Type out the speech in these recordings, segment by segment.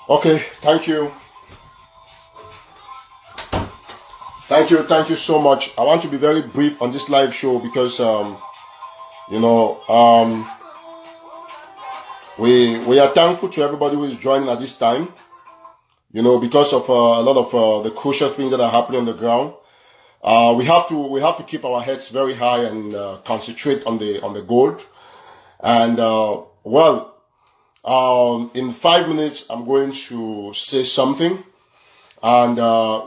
Okay, thank you. Thank you so much. I want to be very brief on this live show because, you know, um, we are thankful to everybody who is joining at this time, because of a lot of the crucial things that are happening on the ground. We have to keep our heads very high and concentrate on the goal. And in 5 minutes, I'm going to say something, and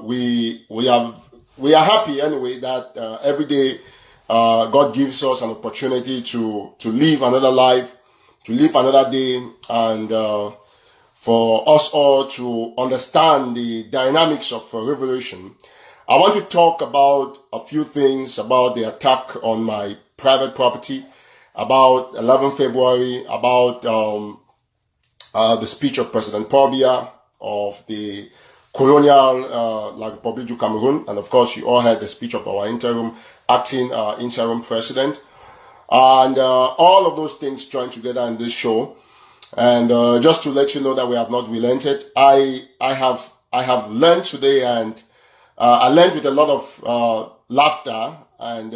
we are happy anyway that every day God gives us an opportunity to live another life, to live another day, and for us all to understand the dynamics of revolution. I want to talk about a few things about the attack on my private property, about 11 February, about the speech of President Pobia of the colonial Republic du Cameroon, and of course you all heard the speech of our acting interim president, and all of those things joined together in this show. And just to let you know that we have not relented, I have learned today, and I learned with a lot of laughter and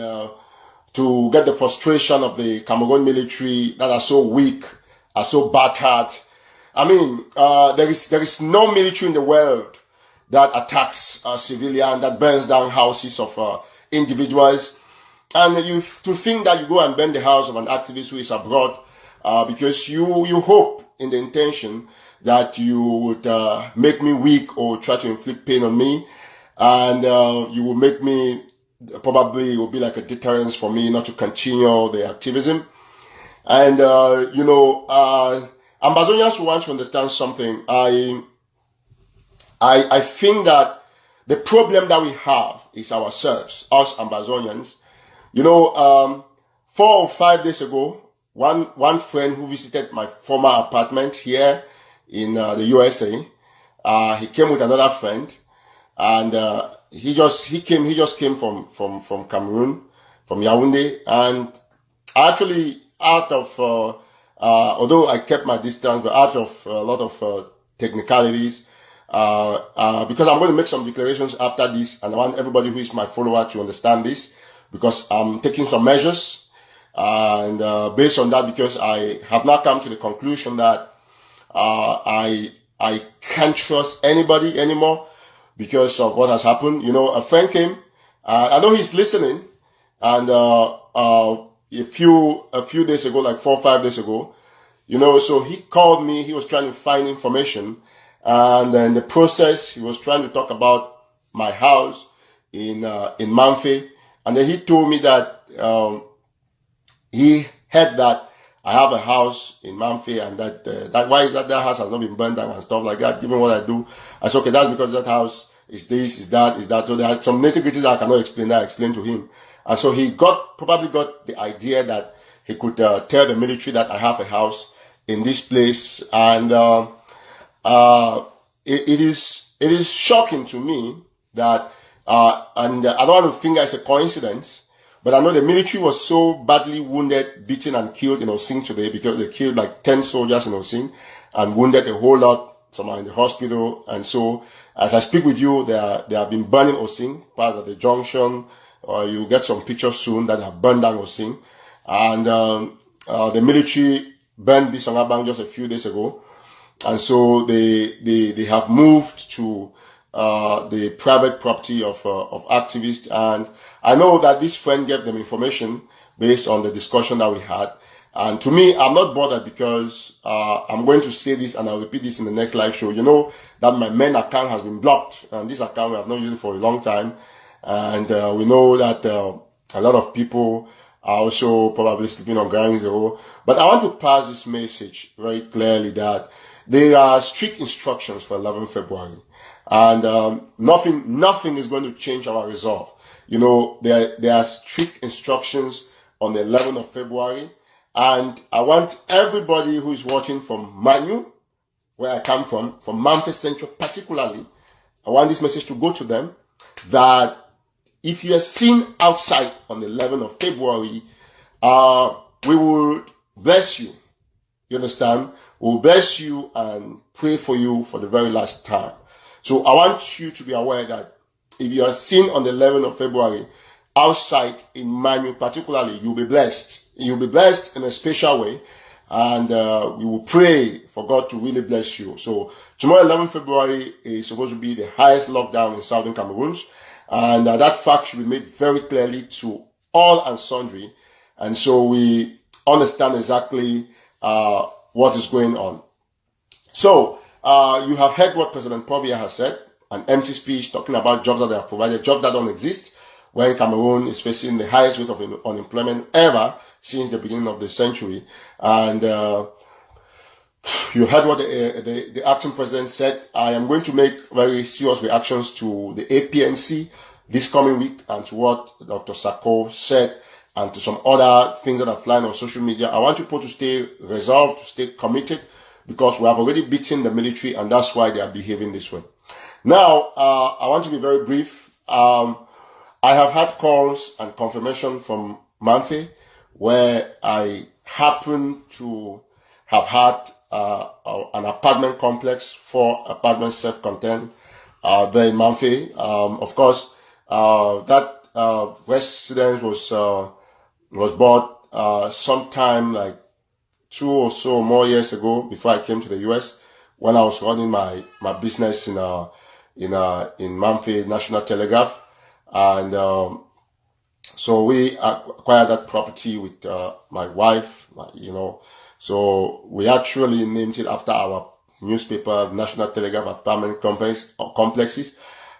to get the frustration of the Cameroon military that are so weak, are so battered. I mean, there is no military in the world that attacks civilian, that burns down houses of individuals. And to think that you go and burn the house of an activist who is abroad because you hope in the intention that you would make me weak or try to inflict pain on me, and you will make me, probably it will be like a deterrence for me not to continue the activism. And Ambazonians who want to understand something, I think that the problem that we have is ourselves, us Ambazonians. 4 or 5 days ago, one friend who visited my former apartment here in the USA, he came with another friend, and he just came from Cameroon, from Yaoundé, and actually out of although I kept my distance, but out of a lot of technicalities, because I'm going to make some declarations after this, and I want everybody who is my follower to understand this, because I'm taking some measures, and based on that, because I have now come to the conclusion that I can't trust anybody anymore because of what has happened. A friend came, I know he's listening, and a few days ago, like 4 or 5 days ago, so he called me. He was trying to find information, and in the process, he was trying to talk about my house in Mamfe, and then he told me that he heard that I have a house in Mamfe, and that why is that house has not been burned down and stuff like that. Given what I do, I said, okay, that's because that house is this, is that. So there are some nitty-gritties I cannot explain. That I explained to him. And so he probably got the idea that he could tell the military that I have a house in this place. And it is shocking to me that, and I don't want to think it's a coincidence, but I know the military was so badly wounded, beaten, and killed in Osing today, because they killed like 10 soldiers in Osing and wounded a whole lot. Some are in the hospital. And so as I speak with you, they have been burning Osing, part of the junction. You get some pictures soon that have burned down Osing. And the military burned Bisongabang just a few days ago. And so they have moved to the private property of activists. And I know that this friend gave them information based on the discussion that we had. And to me, I'm not bothered, because I'm going to say this, and I'll repeat this in the next live show. That my main account has been blocked, and this account we have not used it for a long time. And we know that a lot of people are also probably sleeping on ground zero. But I want to pass this message very clearly, that there are strict instructions for 11 February. And nothing is going to change our resolve. There are strict instructions on the 11th of February. And I want everybody who is watching from Manu, where I come from Mamfe Central particularly, I want this message to go to them, that if you are seen outside on the 11th of February, we will bless you. You understand? We'll bless you and pray for you for the very last time. So I want you to be aware that if you are seen on the 11th of February outside in Manu particularly, you'll be blessed. You'll be blessed in a special way. And we will pray for God to really bless you. So tomorrow, 11th February, is supposed to be the highest lockdown in southern Cameroon. And that fact should be made very clearly to all and sundry. And so we understand exactly what is going on. So you have heard what President Paul Biya has said, an empty speech talking about jobs that they have provided, jobs that don't exist, when Cameroon is facing the highest rate of unemployment ever since the beginning of the century. And you heard what the acting president said. I am going to make very serious reactions to the APNC this coming week and to what Dr. Sako said and to some other things that are flying on social media. I want people to stay resolved, to stay committed, because we have already beaten the military and that's why they are behaving this way. Now, I want to be very brief. I have had calls and confirmation from Mamfe where I happen to have had an apartment complex, 4 apartments self-contained there in Mamfe. Of course, that residence was bought sometime like 2 or so more years ago before I came to the US, when I was running my business in Mamfe National Telegraph. And so we acquired that property with my wife, so we actually named it after our newspaper, National Telegraph Apartment Complexes.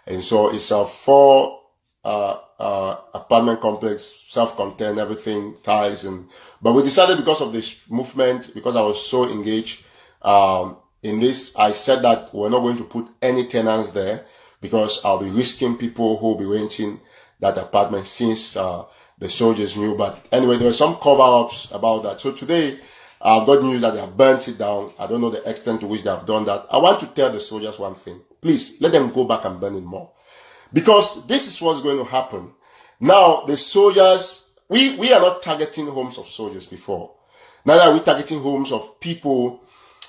And so it's a 4 apartment complex, self-contained, everything, tiles. But we decided, because of this movement, because I was so engaged in this, I said that we're not going to put any tenants there, because I'll be risking people who will be renting that apartment, since the soldiers knew. But anyway, there were some cover-ups about that. So today, I've got news that they have burnt it down. I don't know the extent to which they have done that. I want to tell the soldiers one thing. Please, let them go back and burn it more. Because this is what's going to happen. Now, the soldiers, we are not targeting homes of soldiers before. Neither are we targeting homes of people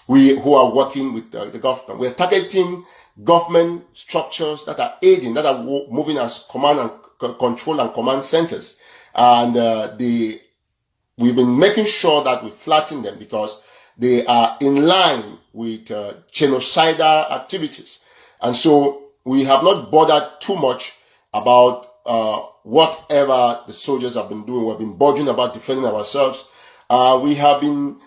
who are working with the government. We're targeting government structures that are aiding, that are moving as command and control and command centers. And we've been making sure that we flatten them, because they are in line with genocidal activities. And so we have not bothered too much about whatever the soldiers have been doing. We've been bothering about defending ourselves. We have been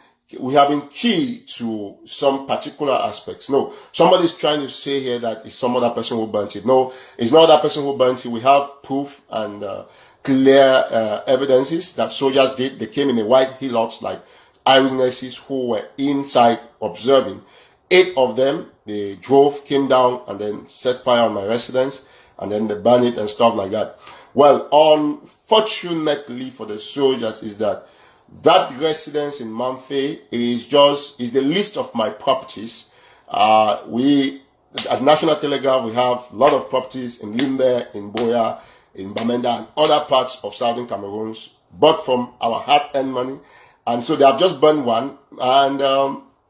key to some particular aspects. No, somebody's trying to say here that it's some other person who burnt it. No, it's not that person who burnt it. We have proof and clear evidences that soldiers did. They came in a white hillocks, like eyewitnesses who were inside observing. 8 of them, they drove, came down, and then set fire on my residence, and then they burned it and stuff like that. Well, unfortunately for the soldiers is that residence in Mamfe is the list of my properties. We, at National Telegraph, we have a lot of properties in Limbe, in Boya, in Bamenda, and other parts of southern Cameroon, bought from our hard-earned money. And so they have just burned one, and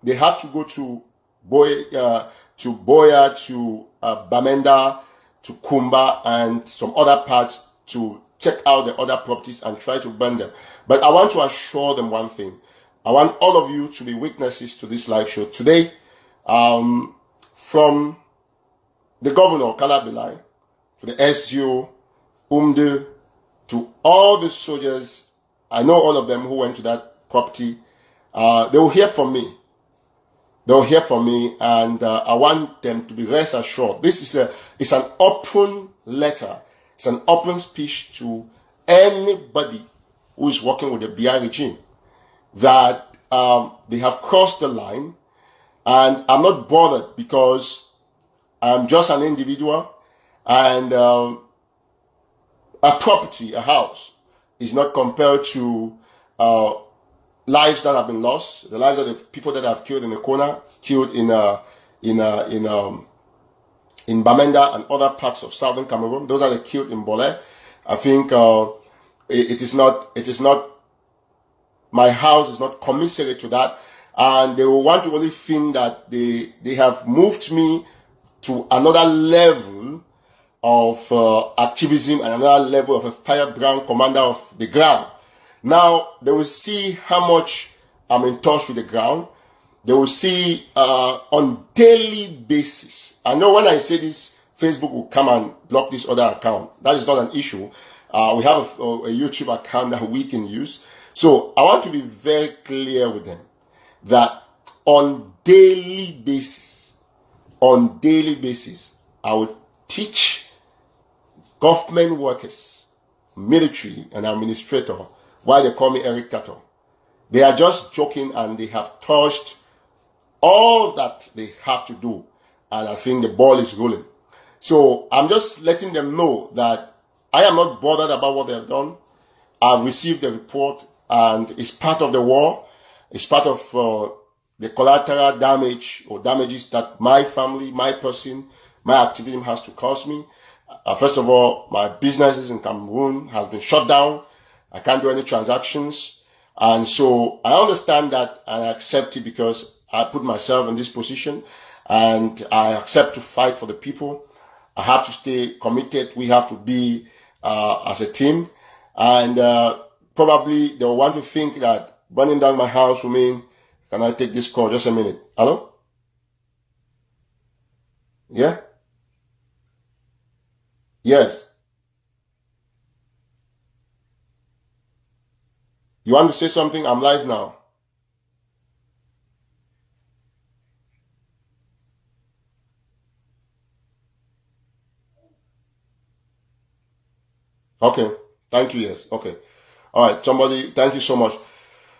they have to go to Boya, to Bamenda, to Kumba, and some other parts to check out the other properties and try to burn them. But I want to assure them one thing. I want all of you to be witnesses to this live show today. From the governor, Kalabelai, to the SGO, Umde, to all the soldiers, I know all of them who went to that property. They will hear from me. They'll hear from me, and I want them to be rest assured. It's an open letter. It's an open speech to anybody who is working with the BI regime, that they have crossed the line, and I'm not bothered, because I'm just an individual, and a property, a house, is not compared to lives that have been lost, the lives of the people that have killed in the corner, killed in Bamenda and other parts of southern Cameroon. Those are the killed in Bole. I think it is not. My house is not commiserate to that. and they will want to only think that they have moved me to another level of activism and another level of a firebrand commander of the ground. Now, they will see how much I'm in touch with the ground. They will see on daily basis. I know when I say this, Facebook will come and block this other account. That is not an issue. We have a YouTube account that we can use. So I want to be very clear with them that on daily basis, I will teach government workers, military and administrator, why they call me Eric Tataw. They are just joking and they have touched all that they have to do. And I think the ball is rolling. So I'm just letting them know that I am not bothered about what they have done. I've received the report and it's part of the war. It's part of the collateral damage or damages that my family, my person, my activism has to cause me. First of all, my businesses in Cameroon has been shut down. I can't do any transactions. And so I understand that and I accept it because I put myself in this position and I accept to fight for the people. I have to stay committed. We have to be as a team. And probably they will want to think that burning down my house will mean, can I take this call? Just a minute. Hello? Yeah? Yes. You want to say something? I'm live now. Okay. Thank you. Yes. Okay. All right. Somebody, thank you so much.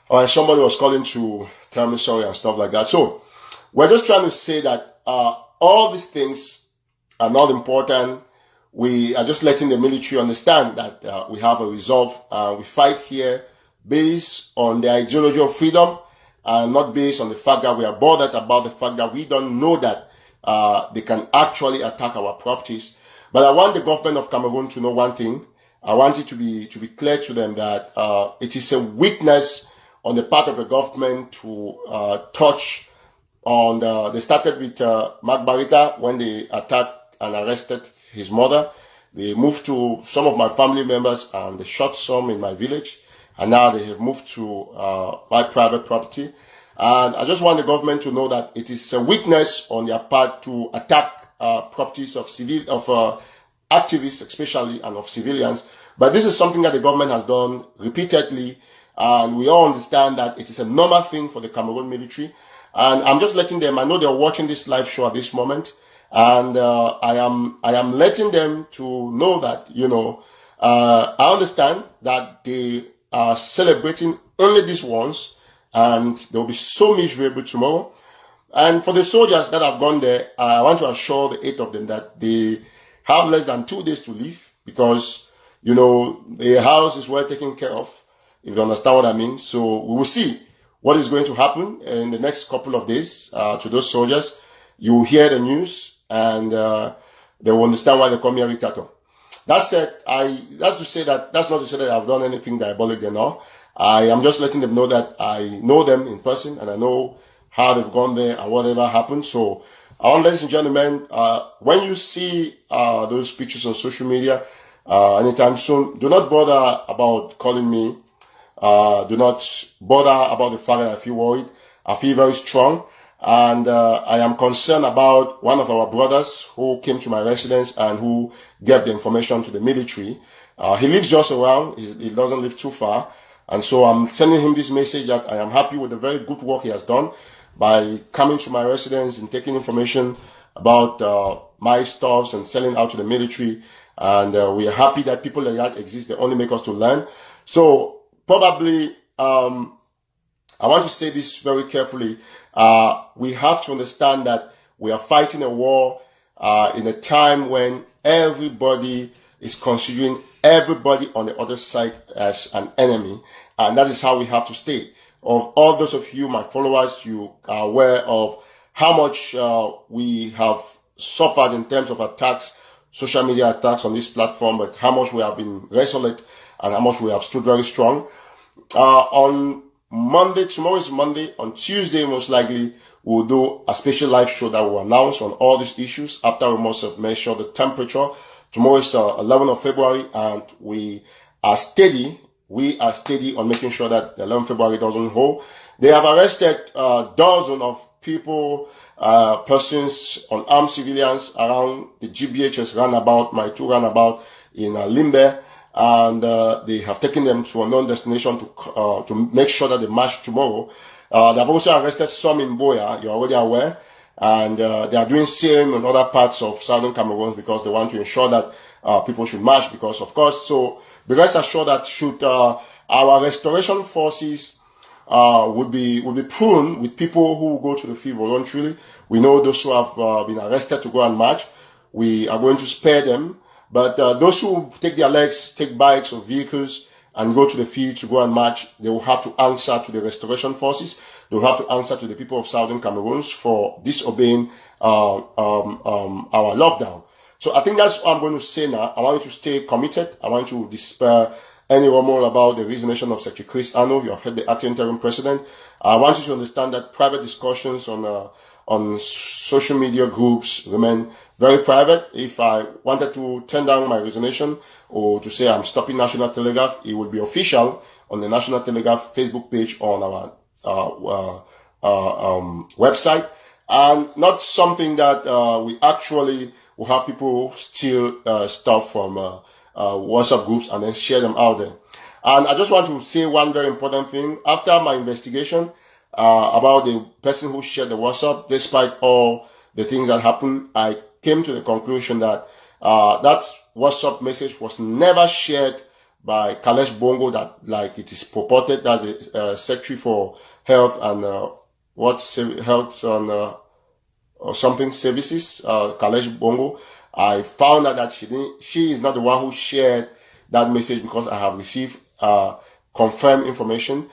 All right. Somebody was calling to tell me sorry and stuff like that. So we're just trying to say that all these things are not important. We are just letting the military understand that we have a resolve. We fight here based on the ideology of freedom and not based on the fact that we are bothered about the fact that we don't know that they can actually attack our properties. But I want the government of Cameroon to know one thing. I want it to be clear to them that it is a weakness on the part of the government to touch on they started with Mark Barita when they attacked and arrested his mother. They moved to some of my family members and they shot some in my village. And now they have moved to my private property. And I just want the government to know that it is a weakness on their part to attack properties of activists, especially, and of civilians. But this is something that the government has done repeatedly. And we all understand that it is a normal thing for the Cameroon military. And I'm just letting them, I know they're watching this live show at this moment. And I am letting them to know that, I understand that they are celebrating only this once and they'll be so miserable tomorrow. And for the soldiers that have gone there, I want to assure the 8 of them that they have less than 2 days to leave because, the house is well taken care of, if you understand what I mean. So we will see what is going to happen in the next couple of days to those soldiers. You will hear the news and they will understand why they call me Eric Tataw. That said, that's not to say that I've done anything diabolic and all. I am just letting them know that I know them in person and I know how they've gone there and whatever happened. So, ladies and gentlemen, when you see those pictures on social media anytime soon, do not bother about calling me. Do not bother about the fact that I feel worried. I feel very strong. And I am concerned about one of our brothers who came to my residence and who gave the information to the military. He lives just around. He doesn't live too far. And so I'm sending him this message that I am happy with the very good work he has done by coming to my residence and taking information about my stuffs and selling out to the military. And we are happy that people like that exist. They only make us to learn. So probably I want to say this very carefully. We have to understand that we are fighting a war in a time when everybody is considering everybody on the other side as an enemy. And that is how we have to stay. Of all those of you, my followers, you are aware of how much we have suffered in terms of attacks, social media attacks on this platform, but how much we have been resolute and how much we have stood very strong. On Monday, tomorrow is Monday. On Tuesday, most likely, we'll do a special live show that will announce on all these issues after we must have measured the temperature. Tomorrow is 11th of February, and we are steady. We are steady on making sure that the 11th of February doesn't hold. They have arrested dozens of people, persons, unarmed civilians around the GBHS roundabout, my two roundabout in Limbe, and they have taken them to a known destination to make sure that they march tomorrow. They have also arrested some in Boya, you're already aware, and they are doing same in other parts of southern Cameroon because they want to ensure that people should march, because of course, so be rest assured that should our restoration forces would be prone with people who go to the field voluntarily. We know those who have been arrested to go and march. We are going to spare them. But those who take their legs, take bikes or vehicles and go to the field to go and march, they will have to answer to the restoration forces. They will have to answer to the people of southern Cameroon for disobeying our lockdown. So I think that's what I'm going to say now. I want you to stay committed. I want you to dispel any rumor about the resignation of Secretary Chris Ano. You have heard the acting interim president. I want you to understand that private discussions on social media groups remain very private. If I wanted to turn down my resignation or to say I'm stopping National Telegraph, it would be official on the National Telegraph Facebook page on our website, and not something that we actually will have people steal stuff from WhatsApp groups and then share them out there. And I just want to say one very important thing. After my investigation about the person who shared the WhatsApp, despite all the things that happened, I came to the conclusion that that WhatsApp message was never shared by Kalesh Bongo, that like it is purported as a Secretary for Health and Health and or something services, Kalesh Bongo. I found out that she is not the one who shared that message, because I have received confirmed information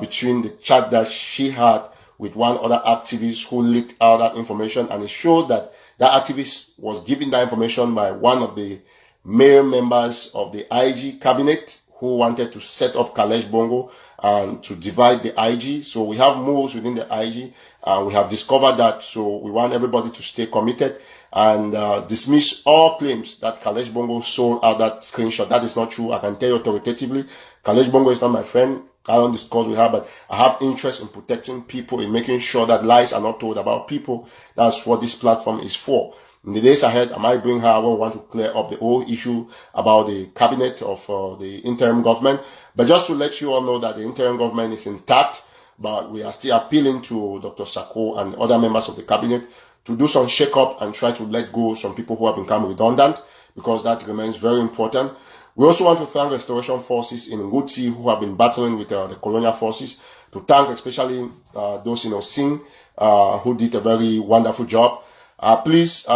between the chat that she had with one other activist who leaked out that information, and it showed that that activist was given that information by one of the male members of the IG cabinet who wanted to set up Kalesh Bongo and to divide the IG. So we have moves within the IG, and we have discovered that. So we want everybody to stay committed and dismiss all claims that Kalesh Bongo sold out that screenshot. That is not true. I can tell you authoritatively, Kalesh Bongo is not my friend. I don't discuss with her, but I have interest in protecting people, in making sure that lies are not told about people. That's what this platform is for. In the days ahead, I might bring her. I want to clear up the whole issue about the cabinet of the interim government. But just to let you all know that the interim government is intact, but we are still appealing to Dr. Sako and other members of the cabinet to do some shake-up and try to let go some people who have become redundant, because that remains very important. We also want to thank restoration forces in Ngutsi who have been battling with the colonial forces, to thank especially those in Osing who did a very wonderful job. Please,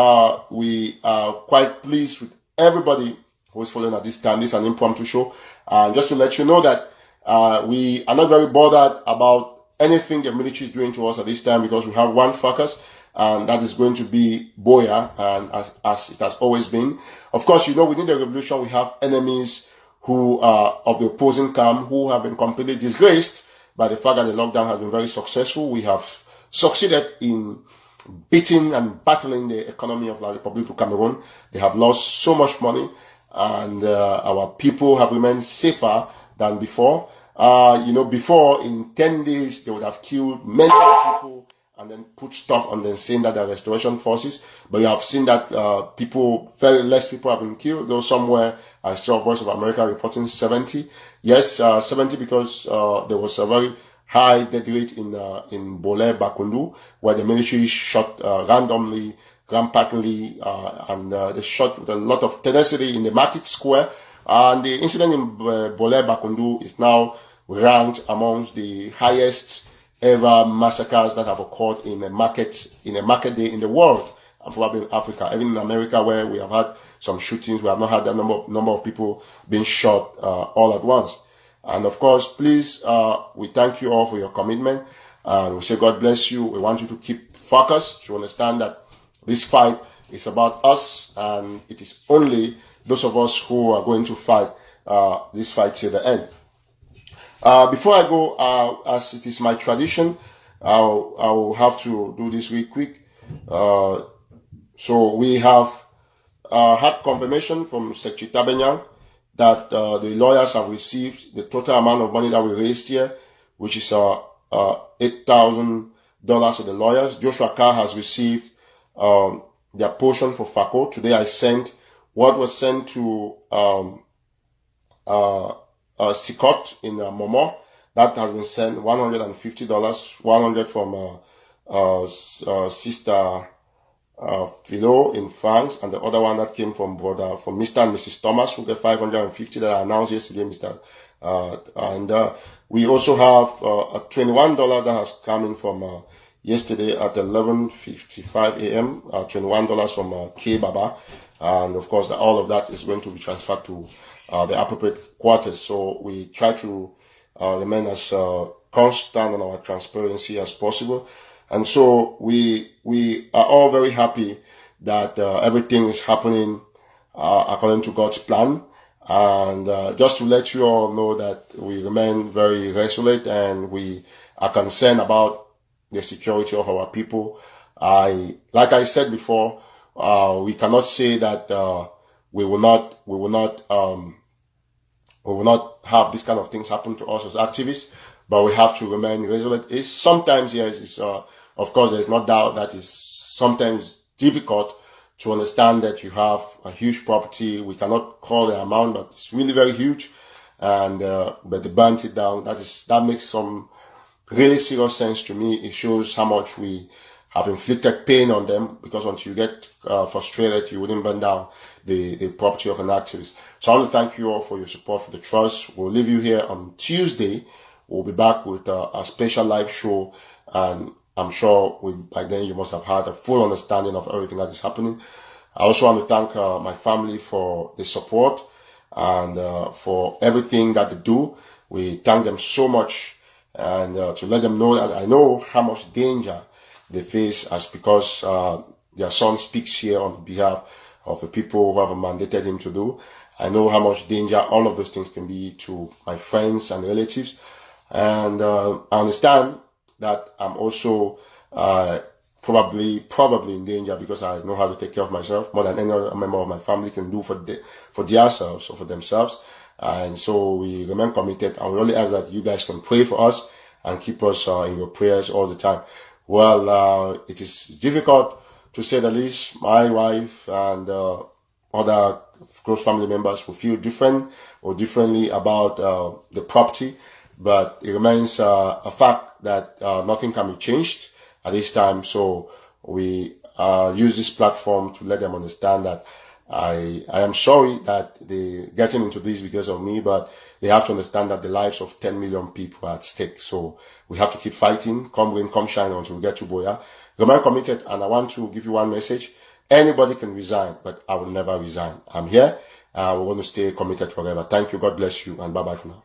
we are quite pleased with everybody who is following at this time. This is an impromptu show. And just to let you know that we are not very bothered about anything the military is doing to us at this time, because we have one focus, and that is going to be Boya, and as it has always been. Of course, you know, within the revolution, we have enemies who are of the opposing camp who have been completely disgraced by the fact that the lockdown has been very successful. We have succeeded in beating and battling the economy of La Republic of Cameroon. They have lost so much money, and our people have remained safer than before. Before in 10 days, they would have killed many people and then put stuff on them saying that they're restoration forces. But you have seen that very less people have been killed, though somewhere I saw Voice of America reporting 70. Yes, 70, because there was a very high death rate in Bole Bakundu, where the military shot randomly, rampantly, and they shot with a lot of tenacity in the market square. And the incident in Bole Bakundu is now ranked amongst the highest ever massacres that have occurred in a market day in the world, and probably in Africa. Even in America, where we have had some shootings, we have not had that number of people being shot all at once. And of course, please, we thank you all for your commitment, and we say God bless you. We want you to keep focused, to understand that this fight is about us, and it is only those of us who are going to fight this fight till the end. Before I go, as it is my tradition, I'll have to do this real quick. So we have had confirmation from Secretary Tabenya that the lawyers have received the total amount of money that we raised here, which is $8,000 for the lawyers. Joshua Carr has received their portion for FACO. Today I sent what was sent to Sikot in Momo. That has been sent $150, 100 from Sister Philo in France, and the other one that came from Mr. and Mrs. Thomas, who get 550 that I announced yesterday, Mr. We also have a $21 that has come in from yesterday at 11:55 a.m. $21 from K Baba, and of course all of that is going to be transferred to the appropriate quarters. So we try to remain as constant on our transparency as possible. And so we are all very happy that everything is happening according to God's plan. And just to let you all know that we remain very resolute and we are concerned about the security of our people. Like I said before, we cannot say that we will not have this kind of things happen to us as activists, but we have to remain resolute. It's sometimes, yes, of course, there's no doubt that it's sometimes difficult to understand that you have a huge property. We cannot call the amount, but it's really very huge. And, but they burnt it down. That makes some really serious sense to me. It shows how much we have inflicted pain on them, because once you get frustrated, you wouldn't burn down the property of an activist. So I want to thank you all for your support, for the trust. We'll leave you here on Tuesday. We'll be back with a special live show, and I'm sure by then you must have had a full understanding of everything that is happening. I also want to thank my family for the support and for everything that they do. We thank them so much, and to let them know that I know how much danger they face, as because their son speaks here on behalf of the people who have mandated him to do. I know how much danger all of those things can be to my friends and relatives. And I understand that I'm also probably in danger, because I know how to take care of myself more than any other member of my family can do for themselves or for themselves. And so we remain committed, and we only ask that you guys can pray for us and keep us in your prayers all the time. Well, it is difficult to say the least. My wife and other close family members will feel differently about the property, but it remains a fact that nothing can be changed at this time. So we use this platform to let them understand that I am sorry that they getting into this because of me, but they have to understand that the lives of 10 million people are at stake. So we have to keep fighting, come rain, come shine, until we get to Boya. Remain committed, and I want to give you one message. Anybody can resign, but I will never resign. I'm here. We're going to stay committed forever. Thank you. God bless you, and bye-bye for now.